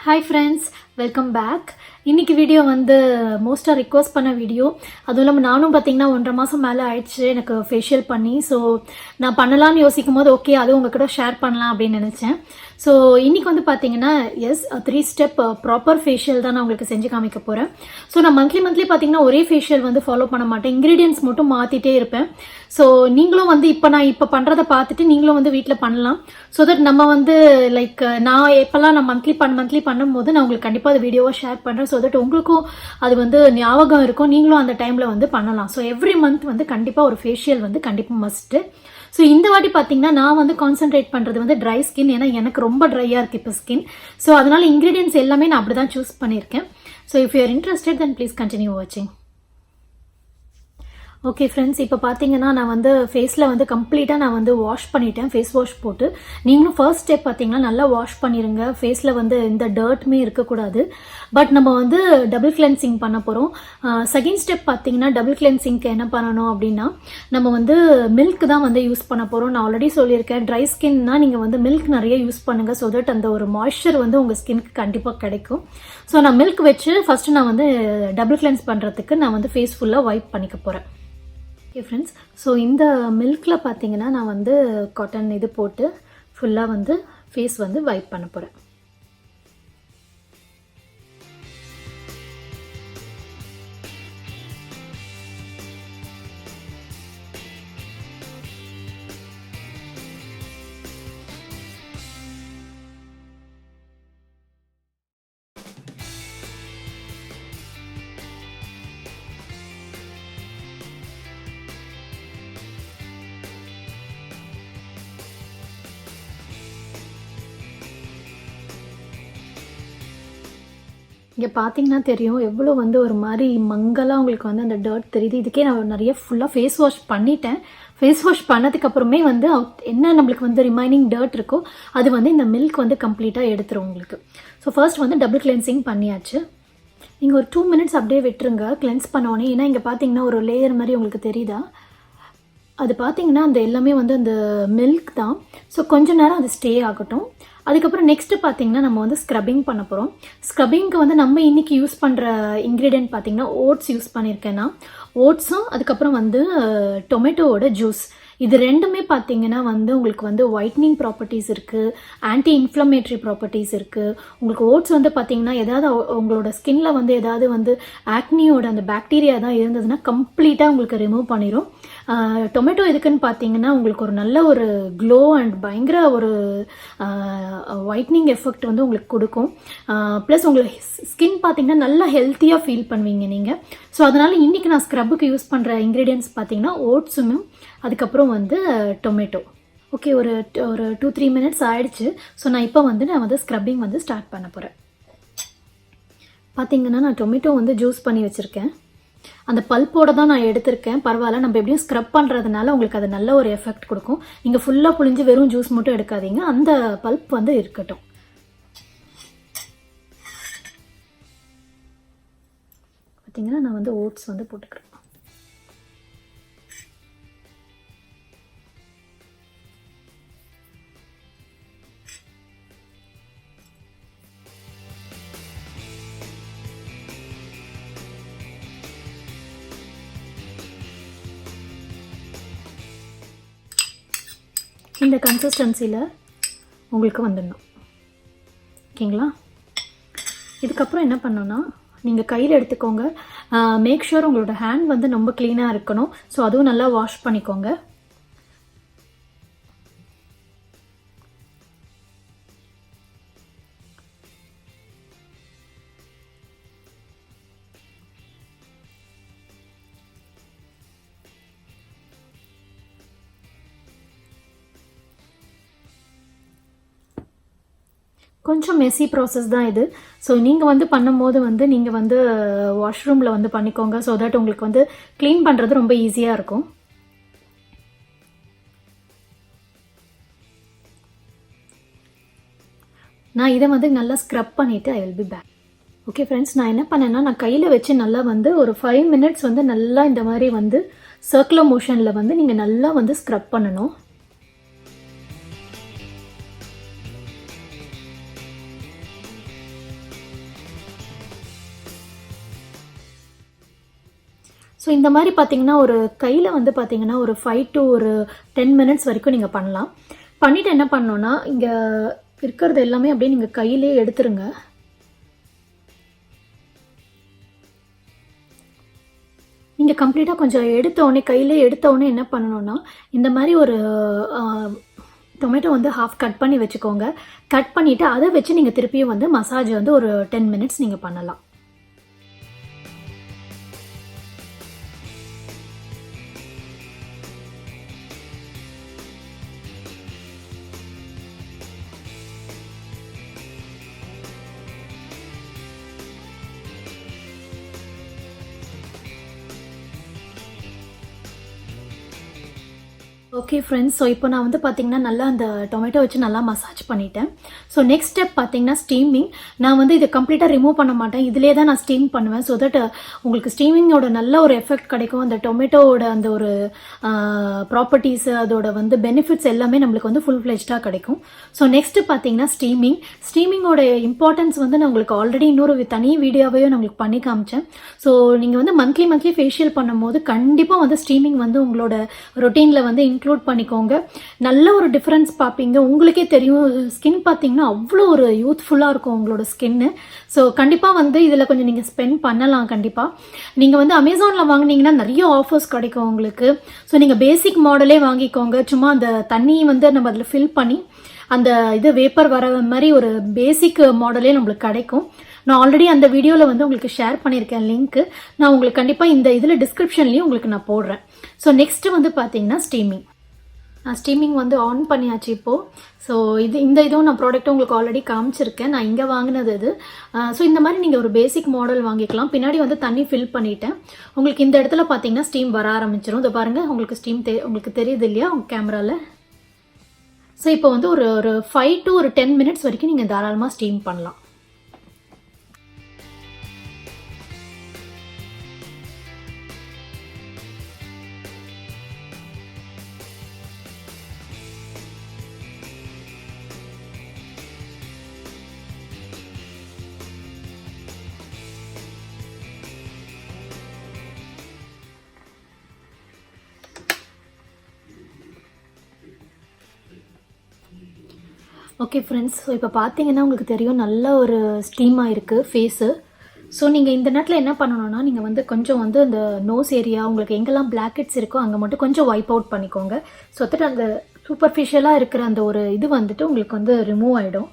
Hi friends, welcome back. இன்னைக்கு video வந்து மோஸ்ட்டாக ரிக்வஸ்ட் பண்ண வீடியோ. அதுவும் இல்லாமல் நானும் பார்த்தீங்கன்னா 1.5 மாதம் மேலே ஆயிடுச்சு எனக்கு ஃபேஷியல் பண்ணி. ஸோ நான் பண்ணலான்னு யோசிக்கும் போது ஓகே அது உங்ககிட்ட ஷேர் பண்ணலாம் அப்படின்னு நினச்சேன். ஸோ இன்னைக்கு வந்து பார்த்தீங்கன்னா 3 ஸ்டெப் ப்ராப்பர் ஃபேஷியல் தான் நான் உங்களுக்கு செஞ்சு காமிக்க போகிறேன். ஸோ நான் மந்த்லி பார்த்தீங்கன்னா ஒரே ஃபேஷியல் வந்து ஃபாலோ பண்ண மாட்டேன், இன்க்ரீடியன்ஸ் மட்டும் மாற்றிட்டே இருப்பேன். ஸோ நீங்களும் வந்து நான் இப்போ பண்ணுறதை பார்த்துட்டு நீங்களும் வந்து வீட்டில் பண்ணலாம். ஸோ தட் நம்ம வந்து லைக் நான் எப்போல்லாம் நான் மந்த்லி பண்ணும்போது நான் உங்களுக்கு கண்டிப்பாக அது வீடியோவை ஷேர் பண்ணுறேன். ஸோ தட் உங்களுக்கும் அது வந்து ஞாபகம் இருக்கும், நீங்களும் அந்த டைமில் வந்து பண்ணலாம். ஸோ எவ்ரி மந்த் வந்து கண்டிப்பாக ஒரு ஃபேஷியல் வந்து கண்டிப்பாக மஸ்ட்டு. ஸோ இந்த வாட்டி பார்த்தீங்கன்னா நான் வந்து கான்சென்ட்ரேட் பண்ணுறது வந்து ட்ரை ஸ்கின், ஏன்னா எனக்கு ரொம்ப ட்ரையாக இருக்குது இப்போ ஸ்கின். ஸோ அதனால இன்க்ரீடியன்ஸ் எல்லாமே நான் அப்படி தான் சூஸ் பண்ணியிருக்கேன். So if you are interested then please continue வாட்சிங். ஓகே ஃப்ரெண்ட்ஸ், இப்போ பார்த்தீங்கன்னா நான் வந்து ஃபேஸில் வந்து கம்ப்ளீட்டாக நான் வந்து வாஷ் பண்ணிட்டேன், ஃபேஸ் வாஷ் போட்டு. நீங்களும் ஃபர்ஸ்ட் ஸ்டெப் பார்த்தீங்கன்னா நல்லா வாஷ் பண்ணிடுங்க. ஃபேஸில் வந்து எந்த டர்ட்டுமே இருக்கக்கூடாது. பட் நம்ம வந்து டபுள் கிளென்சிங் பண்ண போகிறோம். செகண்ட் ஸ்டெப் பார்த்தீங்கன்னா டபுள் கிளென்சிங்க்கு என்ன பண்ணணும் அப்படின்னா நம்ம வந்து மில்க் தான் வந்து யூஸ் பண்ண போகிறோம். நான் ஆல்ரெடி சொல்லியிருக்கேன், ட்ரை ஸ்கின்னா நீங்கள் வந்து மில்க் நிறைய யூஸ் பண்ணுங்கள். ஸோ தட் அந்த ஒரு மாய்ஸ்சர் வந்து உங்கள் ஸ்கின்க்கு கண்டிப்பாக கிடைக்கும். ஸோ நான் மில்க் வச்சு ஃபஸ்ட்டு நான் வந்து டபுள் கிளென்ஸ் பண்ணுறதுக்கு நான் வந்து ஃபேஸ் ஃபுல்லாக வைப் பண்ணிக்க போகிறேன். ஓகே ஃப்ரெண்ட்ஸ், ஸோ இந்த மில்கில் பார்த்தீங்கன்னா நான் வந்து காட்டன் இது போட்டு ஃபுல்லாக வந்து ஃபேஸ் வந்து வைப் பண்ண போகிறேன். இங்கே பார்த்தீங்கன்னா தெரியும் எவ்வளோ வந்து ஒரு மாதிரி மங்கலாக உங்களுக்கு வந்து அந்த டர்ட் தெரியுது. இதுக்கே நான் நிறைய ஃபுல்லாக ஃபேஸ் வாஷ் பண்ணிட்டேன். ஃபேஸ் வாஷ் பண்ணதுக்கப்புறமே வந்து என்ன நம்மளுக்கு வந்து ரிமைனிங் டர்ட் இருக்கோ அது வந்து இந்த மில்க் வந்து கம்ப்ளீட்டாக எடுத்துரும் உங்களுக்கு. ஸோ ஃபர்ஸ்ட் வந்து டபுள் கிளென்சிங் பண்ணியாச்சு. நீங்கள் ஒரு 2 மினிட்ஸ் அப்படியே விட்டுருங்க கிளென்ஸ் பண்ணோன்னே. ஏன்னா இங்கே பார்த்தீங்கன்னா ஒரு லேயர் மாதிரி உங்களுக்கு தெரியுதா, அது பார்த்தீங்கன்னா அந்த எல்லாமே வந்து அந்த மில்க் தான். ஸோ கொஞ்ச நேரம் அது ஸ்டே ஆகட்டும். அதுக்கப்புறம் நெக்ஸ்ட்டு பார்த்தீங்கன்னா நம்ம வந்து ஸ்க்ரப்பிங் பண்ண போகிறோம். ஸ்க்ரப்பிங்க்கு வந்து நம்ம இன்றைக்கி யூஸ் பண்ணுற இன்க்ரீடியன்ட் பார்த்தீங்கன்னா ஓட்ஸ் யூஸ் பண்ணியிருக்கேன்னா ஓட்ஸும் அதுக்கப்புறம் வந்து டொமேட்டோவோட ஜூஸ், இது ரெண்டுமே பார்த்தீங்கன்னா வந்து உங்களுக்கு வந்து ஒயிட்னிங் ப்ராப்பர்ட்டிஸ் இருக்குது, ஆன்டி இன்ஃப்ளமேட்ரி ப்ராப்பர்ட்டிஸ் இருக்குது. உங்களுக்கு ஓட்ஸ் வந்து பார்த்தீங்கன்னா ஏதாவது உங்களோட ஸ்கின்ல வந்து ஏதாவது வந்து ஆக்னியோட அந்த பாக்டீரியா தான் இருந்ததுன்னா கம்ப்ளீட்டாக உங்களுக்கு ரிமூவ் பண்ணிடும். டொமேட்டோ எதுக்குன்னு பார்த்தீங்கன்னா உங்களுக்கு ஒரு நல்ல ஒரு க்ளோ அண்ட் பயங்கர ஒரு ஒயிட்னிங் எஃபெக்ட் வந்து உங்களுக்கு கொடுக்கும். ப்ளஸ் உங்களுக்கு ஸ்கின் பார்த்தீங்கன்னா நல்லா ஹெல்த்தியாக ஃபீல் பண்ணுவீங்க நீங்கள். ஸோ அதனால் இன்றைக்கி நான் ஸ்க்ரப்புக்கு யூஸ் பண்ணுற இன்க்ரீடியன்ட்ஸ் பார்த்தீங்கன்னா ஓட்ஸுமே அதுக்கப்புறம் வந்து டொமேட்டோ. ஓகே, ஒரு 2-3 மினிட்ஸ் ஆயிடுச்சு. ஸோ நான் இப்போ வந்து ஸ்க்ரப்பிங் வந்து ஸ்டார்ட் பண்ண போகிறேன். பார்த்தீங்கன்னா நான் டொமேட்டோ வந்து ஜூஸ் பண்ணி வச்சுருக்கேன். அந்த பல்ப்போட தான் நான் எடுத்திருக்கேன். பரவாயில்ல, நம்ம எப்படியும் ஸ்க்ரப் பண்ணுறதுனால உங்களுக்கு அது நல்ல ஒரு எஃபெக்ட் கொடுக்கும். நீங்கள் ஃபுல்லாக புழிஞ்சு வெறும் ஜூஸ் மட்டும் எடுக்காதீங்க, அந்த பல்ப் வந்து இருக்கட்டும். பார்த்தீங்கன்னா நான் வந்து ஓட்ஸ் வந்து போட்டுக்கிறேன். இந்த கன்சிஸ்டன்சியில் உங்களுக்கு வந்துடணும். ஓகேங்களா? இதுக்கப்புறம் என்ன பண்ணணும்னா நீங்கள் கையில் எடுத்துக்கோங்க. மேக் ஷூர் உங்களோட ஹேண்ட் வந்து ரொம்ப க்ளீனாக இருக்கணும். ஸோ அதுவும் நல்லா வாஷ் பண்ணிக்கோங்க. கொஞ்சம் மெஸ்ஸி ப்ராசஸ் தான் இது. ஸோ நீங்கள் வந்து பண்ணும்போது வந்து நீங்கள் வந்து வாஷ்ரூமில் வந்து பண்ணிக்கோங்க. ஸோ தட் உங்களுக்கு வந்து க்ளீன் பண்ணுறது ரொம்ப ஈஸியாக இருக்கும். நான் இதை வந்து நல்லா ஸ்க்ரப் பண்ணிவிட்டு I will be back. Okay friends, நான் என்ன பண்ணேன்னா நான் கையில் வச்சு நல்லா வந்து ஒரு 5 மினிட்ஸ் வந்து நல்லா இந்த மாதிரி வந்து சர்க்குலர் மோஷனில் வந்து நீங்கள் நல்லா வந்து ஸ்க்ரப் பண்ணணும். ஸோ இந்த மாதிரி பார்த்தீங்கன்னா ஒரு கையில் வந்து பார்த்தீங்கன்னா ஒரு 5 to ஒரு 10 minutes வரைக்கும் நீங்கள் பண்ணலாம். பண்ணிவிட்டு என்ன பண்ணோன்னா இங்கே இருக்கிறது எல்லாமே அப்படியே நீங்கள் கையிலே எடுத்துருங்க. நீங்கள் கம்ப்ளீட்டாக கொஞ்சம் எடுத்தோடனே கையிலே எடுத்தோடனே என்ன பண்ணணுன்னா இந்த மாதிரி ஒரு டொமேட்டோ வந்து ஹாஃப் கட் பண்ணி வச்சுக்கோங்க. கட் பண்ணிவிட்டு அதை வச்சு நீங்கள் திருப்பியும் வந்து மசாஜ் வந்து ஒரு 10 minutes நீங்கள் பண்ணலாம். ஓகே ஃப்ரெண்ட்ஸ், ஸோ இப்போ நான் வந்து பார்த்தீங்கன்னா நல்லா அந்த டொமேட்டோ வச்சு நல்லா மசாஜ் பண்ணிட்டேன். ஸோ நெக்ஸ்ட் ஸ்டெப் பார்த்தீங்கன்னா ஸ்டீமிங். நான் வந்து இதை கம்ப்ளீட்டாக ரிமூவ் பண்ண மாட்டேன், இதிலே தான் நான் ஸ்டீம் பண்ணுவேன். ஸோ தட் உங்களுக்கு ஸ்டீமிங்கோட நல்ல ஒரு எஃபெக்ட் கிடைக்கும். அந்த டொமேட்டோவோட அந்த ஒரு ப்ராப்பர்ட்டிஸ், அதோட வந்து பெனிஃபிட்ஸ் எல்லாமே நம்மளுக்கு வந்து ஃபுல் ஃப்ளெஜ்டாக கிடைக்கும். ஸோ நெக்ஸ்ட் பார்த்தீங்கன்னா ஸ்டீமிங்கோட இம்பார்ட்டன்ஸ் வந்து நான் உங்களுக்கு ஆல்ரெடி இன்னொரு தனி வீடியோவே நான் உங்களுக்கு பண்ணி காமிச்சேன். ஸோ நீங்கள் வந்து மந்த்லி ஃபேஷியல் பண்ணும்போது கண்டிப்பாக வந்து ஸ்டீமிங் வந்து உங்களோட ரொட்டீனில் வந்து இன்க்ளூட் பண்ணிக்கோங்க. நல்ல ஒரு டிஃபரன்ஸ் பார்ப்பீங்க. உங்களுக்கே தெரியும், ஸ்கின் பார்த்தீங்கன்னா அவ்வளோ ஒரு யூத்ஃபுல்லாக இருக்கும் உங்களோட ஸ்கின்னு. ஸோ கண்டிப்பாக வந்து இதில் கொஞ்சம் நீங்கள் ஸ்பெண்ட் பண்ணலாம். கண்டிப்பாக நீங்கள் வந்து அமேசானில் வாங்கினீங்கன்னா நிறைய ஆஃபர்ஸ் கிடைக்கும் உங்களுக்கு. ஸோ நீங்கள் பேசிக் மாடலே வாங்கிக்கோங்க. சும்மா அந்த தண்ணி வந்து நம்ம அதில் ஃபில் பண்ணி அந்த இது வேப்பர் வர மாதிரி ஒரு பேசிக் மாடலே நம்மளுக்கு கிடைக்கும். நான் ஆல்ரெடி அந்த வீடியோவில் வந்து உங்களுக்கு ஷேர் பண்ணியிருக்கேன் லிங்க்கு. நான் உங்களுக்கு கண்டிப்பாக இந்த இதில் டிஸ்கிரிப்ஷன்லேயும் உங்களுக்கு நான் போடுறேன். ஸோ நெக்ஸ்ட் வந்து பார்த்தீங்கன்னா ஸ்டீமிங் வந்து ஆன் பண்ணியாச்சு இப்போது. ஸோ இதுவும் நான் ப்ராடக்ட்டும் உங்களுக்கு ஆல்ரெடி காமிச்சிருக்கேன். நான் இங்கே வாங்கினது இது. ஸோ இந்த மாதிரி நீங்கள் ஒரு பேசிக் மாடல் வாங்கிக்கலாம். பின்னாடி வந்து தண்ணி ஃபில் பண்ணிட்டேன். உங்களுக்கு இந்த இடத்துல பார்த்தீங்கன்னா ஸ்டீம் வர ஆரம்பிச்சிடும். இதை பாருங்கள், உங்களுக்கு ஸ்டீம் உங்களுக்கு தெரியுது இல்லையா உங்கள் கேமராவில். ஸோ இப்போ வந்து ஒரு 5 to ஒரு 10 minutes வரைக்கும் நீங்கள் தாராளமாக ஸ்டீம் பண்ணலாம். ஓகே ஃப்ரெண்ட்ஸ், ஸோ இப்போ பார்த்தீங்கன்னா உங்களுக்கு தெரியும் நல்ல ஒரு ஸ்டீமாக இருக்குது ஃபேஸு. ஸோ நீங்கள் இந்த நேரத்தில் என்ன பண்ணணும்னா நீங்கள் வந்து கொஞ்சம் வந்து அந்த நோஸ் ஏரியா உங்களுக்கு எங்கெல்லாம் பிளாக்கெட்ஸ் இருக்கோ அங்கே மட்டும் கொஞ்சம் வைப் அவுட் பண்ணிக்கோங்க. ஸோ தட் அந்த சூப்பர்ஃபிஷியலாக இருக்கிற அந்த ஒரு இது வந்துட்டு உங்களுக்கு வந்து ரிமூவ் ஆகிடும்.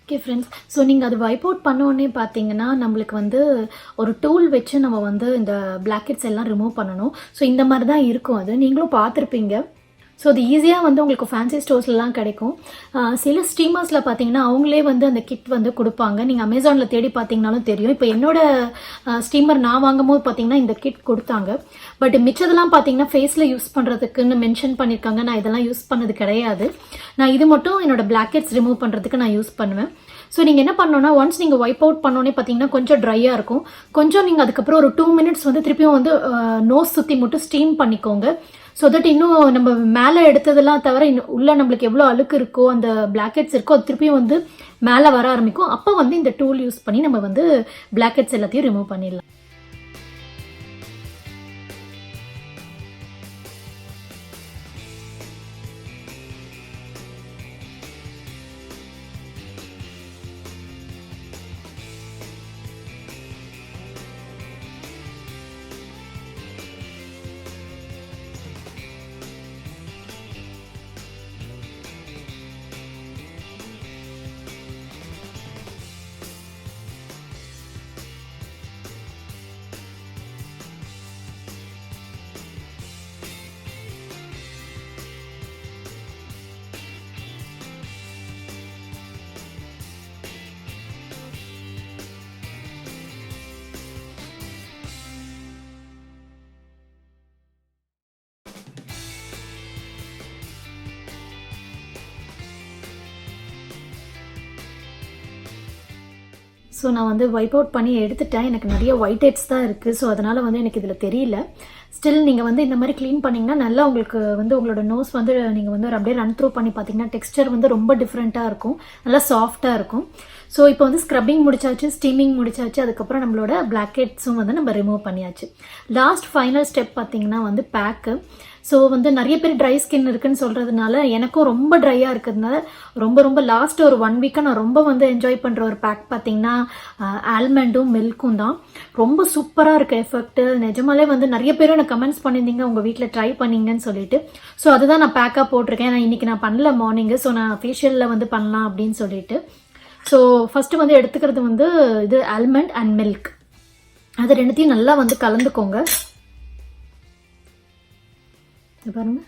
ஓகே ஃப்ரெண்ட்ஸ், ஸோ நீங்கள் அது வைப் அவுட் பண்ணோடனே பார்த்தீங்கன்னா நம்மளுக்கு வந்து ஒரு டூல் வச்சு நம்ம வந்து இந்த பிளாக்கெட்ஸ் எல்லாம் ரிமூவ் பண்ணணும். ஸோ இந்த மாதிரி தான் இருக்கும், அது நீங்களும் பார்த்துருப்பீங்க. ஸோ அது ஈஸியாக வந்து உங்களுக்கு ஃபேன்சி ஸ்டோர்ஸ்லாம் கிடைக்கும். சில ஸ்டீமர்ஸில் பார்த்தீங்கன்னா அவங்களே வந்து அந்த கிட் வந்து கொடுப்பாங்க. நீங்கள் அமேசானில் தேடி பார்த்தீங்கனாலும் தெரியும். இப்போ என்னோட ஸ்டீமர் நான் வாங்கும்போது பார்த்தீங்கன்னா இந்த கிட் கொடுத்தாங்க. பட் மிச்சதெல்லாம் பார்த்தீங்கன்னா ஃபேஸில் யூஸ் பண்ணுறதுக்குன்னு மென்ஷன் பண்ணியிருக்காங்க. நான் இதெல்லாம் யூஸ் பண்ணது கிடையாது. நான் இது மட்டும் என்னோட பிளாக்கெட்ஸ் ரிமூவ் பண்ணுறதுக்கு நான் யூஸ் பண்ணுவேன். ஸோ நீங்கள் என்ன பண்ணணும்னா ஒன்ஸ் நீங்கள் வைப் அவுட் பண்ணோன்னே பார்த்தீங்கன்னா கொஞ்சம் ட்ரையாக இருக்கும். கொஞ்சம் நீங்கள் அதுக்கப்புறம் ஒரு 2 minutes வந்து திருப்பியும் வந்து நோஸ் சுற்றி மட்டும் ஸ்டீம் பண்ணிக்கோங்க. ஸோ தட் இன்னும் நம்ம மேலே எடுத்ததெல்லாம் தவிர இன்னும் உள்ளே நம்மளுக்கு எவ்வளோ அழுக்கு இருக்கோ அந்த பிளாக்கெட்ஸ் இருக்கோ அது திருப்பியும் வந்து மேலே வர ஆரம்பிக்கும். அப்போ வந்து இந்த டூல் யூஸ் பண்ணி நம்ம வந்து பிளாக்கெட்ஸ் எல்லாத்தையும் ரிமூவ் பண்ணிடலாம். ஸோ நான் வந்து வைப் அவுட் பண்ணி எடுத்துட்டேன். எனக்கு நிறைய ஒயிட் ஹெட்ஸ் தான் இருக்குது. ஸோ அதனால் வந்து எனக்கு இதில் தெரியல. ஸ்டில் நீங்கள் வந்து இந்த மாதிரி க்ளீன் பண்ணிங்கன்னா நல்லா உங்களுக்கு வந்து உங்களோட நோஸ் வந்து நீங்கள் வந்து அப்படியே ரன் த்ரூ பண்ணி பார்த்தீங்கன்னா டெக்ஸ்டர் வந்து ரொம்ப டிஃப்ரெண்ட்டாக இருக்கும், நல்லா சாஃப்டாக இருக்கும். ஸோ இப்போ வந்து ஸ்க்ரப்பிங் முடிச்சாச்சு, ஸ்டீமிங் முடிச்சாச்சு, அதுக்கப்புறம் நம்மளோட பிளாக் ஹெட்ஸும் வந்து நம்ம ரிமூவ் பண்ணியாச்சு. லாஸ்ட் ஃபைனல் ஸ்டெப் பார்த்தீங்கன்னா வந்து பேக்கு. ஸோ வந்து நிறைய பேர் ட்ரை ஸ்கின் இருக்குன்னு சொல்கிறதுனால எனக்கும் ரொம்ப ட்ரையாக இருக்கிறதுனால ரொம்ப லாஸ்ட் ஒரு 1 வீக்காக நான் ரொம்ப வந்து என்ஜாய் பண்ணுற ஒரு பேக் பார்த்தீங்கன்னா ஆல்மண்டும் மில்க்கும் தான். ரொம்ப சூப்பராக இருக்குது எஃபெக்ட்டு. நிஜமாலே வந்து நிறைய பேரும் எனக்கு கமெண்ட்ஸ் பண்ணியிருந்தீங்க உங்கள் வீட்டில் ட்ரை பண்ணீங்கன்னு சொல்லிட்டு. ஸோ அதுதான் நான் பேக்காக போட்டிருக்கேன். நான் இன்றைக்கி நான் பண்ணல மார்னிங்கு. ஸோ நான் ஃபேஷியலில் வந்து பண்ணலாம் அப்படின்னு சொல்லிட்டு. ஸோ ஃபஸ்ட்டு வந்து எடுத்துக்கிறது வந்து இது ஆல்மண்ட் அண்ட் மில்க். அது ரெண்டுத்தையும் நல்லா வந்து கலந்துக்கோங்க. பாருங்க,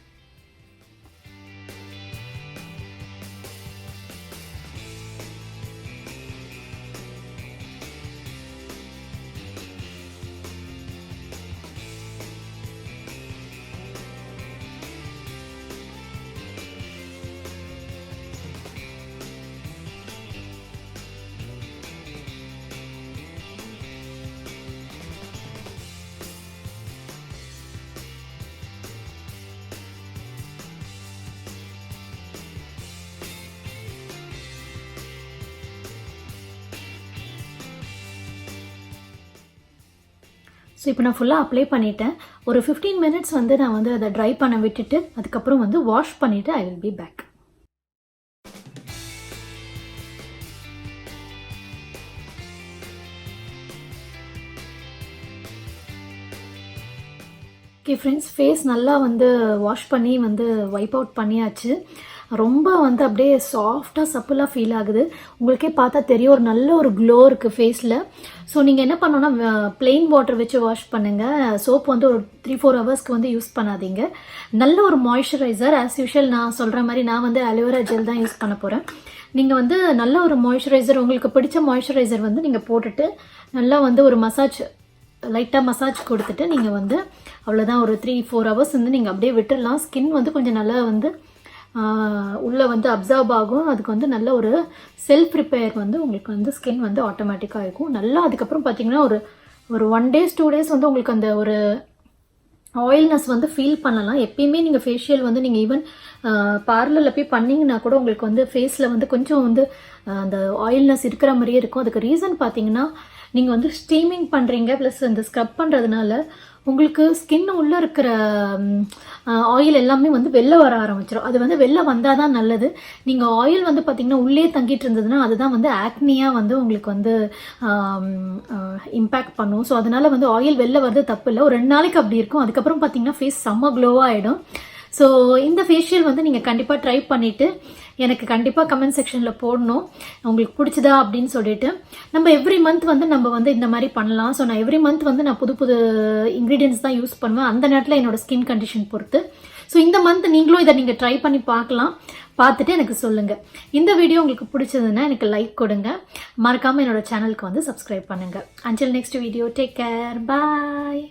ஸோ இப்போ நான் ஃபுல்லாக அப்ளை பண்ணிட்டேன். ஒரு 15 மினிட்ஸ் வந்து நான் வந்து அதை ட்ரை பண்ண விட்டுட்டு அதுக்கப்புறம் வந்து வாஷ் பண்ணிவிட்டு I will be back. Okay friends, face நல்லா வந்து வாஷ் பண்ணி வந்து வைப் அவுட் பண்ணியாச்சு. ரொம்ப வந்து அப்படியே சாஃப்டாக சப்புலாக ஃபீல் ஆகுது. உங்களுக்கே பார்த்தா தெரியும் ஒரு நல்ல ஒரு க்ளோ இருக்குது ஃபேஸில். ஸோ நீங்கள் என்ன பண்ணணும்னா பிளெயின் வாட்டர் வச்சு வாஷ் பண்ணுங்கள். சோப் வந்து ஒரு 3-4 ஹவர்ஸ்க்கு வந்து யூஸ் பண்ணாதீங்க. நல்ல ஒரு மாய்ஸ்சரைசர் ஆஸ் யூஷுவல் நான் சொல்கிற மாதிரி நான் வந்து அலோவேரா ஜெல் தான் யூஸ் பண்ண போகிறேன். நீங்கள் வந்து நல்ல ஒரு மாய்ஸ்சரைசர், உங்களுக்கு பிடிச்ச மாய்ஸ்சரைசர் வந்து நீங்கள் போட்டுட்டு நல்லா வந்து ஒரு மசாஜ், லைட்டாக மசாஜ் கொடுத்துட்டு நீங்கள் வந்து அவ்வளோதான், ஒரு 3-4 ஹவர்ஸ் வந்து நீங்கள் அப்படியே விட்டுடலாம். ஸ்கின் வந்து கொஞ்சம் நல்லா வந்து உள்ளே வந்து அப்சர்வ் ஆகும். அதுக்கு வந்து நல்ல ஒரு செல்ஃப் ரிப்பேர் வந்து உங்களுக்கு வந்து ஸ்கின் வந்து ஆட்டோமேட்டிக்காக இருக்கும் நல்லா. அதுக்கப்புறம் பார்த்தீங்கன்னா ஒரு 1 டேஸ் 2 டேஸ் வந்து உங்களுக்கு அந்த ஒரு ஆயில்னஸ் வந்து ஃபீல் பண்ணலாம். எப்பயுமே நீங்கள் ஃபேஷியல் வந்து நீங்கள் ஈவன் பார்லரில் போய் பண்ணிங்கன்னா கூட உங்களுக்கு வந்து ஃபேஸில் வந்து கொஞ்சம் வந்து அந்த ஆயில்னஸ் இருக்கிற மாதிரியே இருக்கும். அதுக்கு ரீசன் பார்த்தீங்கன்னா நீங்கள் வந்து ஸ்டீமிங் பண்ணுறீங்க ப்ளஸ் இந்த ஸ்க்ரப் பண்ணுறதுனால உங்களுக்கு ஸ்கின் உள்ளே இருக்கிற ஆயில் எல்லாமே வந்து வெளில வர ஆரம்பிச்சிடும். அது வந்து வெளில வந்தால் தான் நல்லது. நீங்கள் ஆயில் வந்து பார்த்திங்கன்னா உள்ளே தங்கிட்டு இருந்ததுன்னா அதுதான் வந்து ஆக்னியாக வந்து உங்களுக்கு வந்து இம்பேக்ட் பண்ணும். ஸோ அதனால் வந்து ஆயில் வெளில வருது தப்பு இல்லை. ஒரு 2 நாளைக்கு அப்படி இருக்கும். அதுக்கப்புறம் பார்த்திங்கன்னா ஃபேஸ் செம்ம க்ளோவாக ஆகிடும். ஸோ இந்த ஃபேஷியல் வந்து நீங்கள் கண்டிப்பாக ட்ரை பண்ணிவிட்டு எனக்கு கண்டிப்பாக கமெண்ட் செக்ஷனில் போடணும் உங்களுக்கு பிடிச்சதா அப்படின்னு சொல்லிட்டு. நம்ம எவ்ரி மந்த் வந்து நம்ம வந்து இந்த மாதிரி பண்ணலாம். ஸோ நான் எவ்ரி மந்த் வந்து நான் புது இன்க்ரீடியன்ஸ் தான் யூஸ் பண்ணுவேன் அந்த நேரத்தில் என்னோட ஸ்கின் கண்டிஷன் பொறுத்து. ஸோ இந்த மந்த் நீங்களும் இதை நீங்கள் ட்ரை பண்ணி பார்க்கலாம். பார்த்துட்டு எனக்கு சொல்லுங்கள். இந்த வீடியோ உங்களுக்கு பிடிச்சதுன்னா எனக்கு லைக் கொடுங்க. மறக்காமல் என்னோட சேனலுக்கு வந்து சப்ஸ்கிரைப் பண்ணுங்கள். Until next video, take care, பாய்.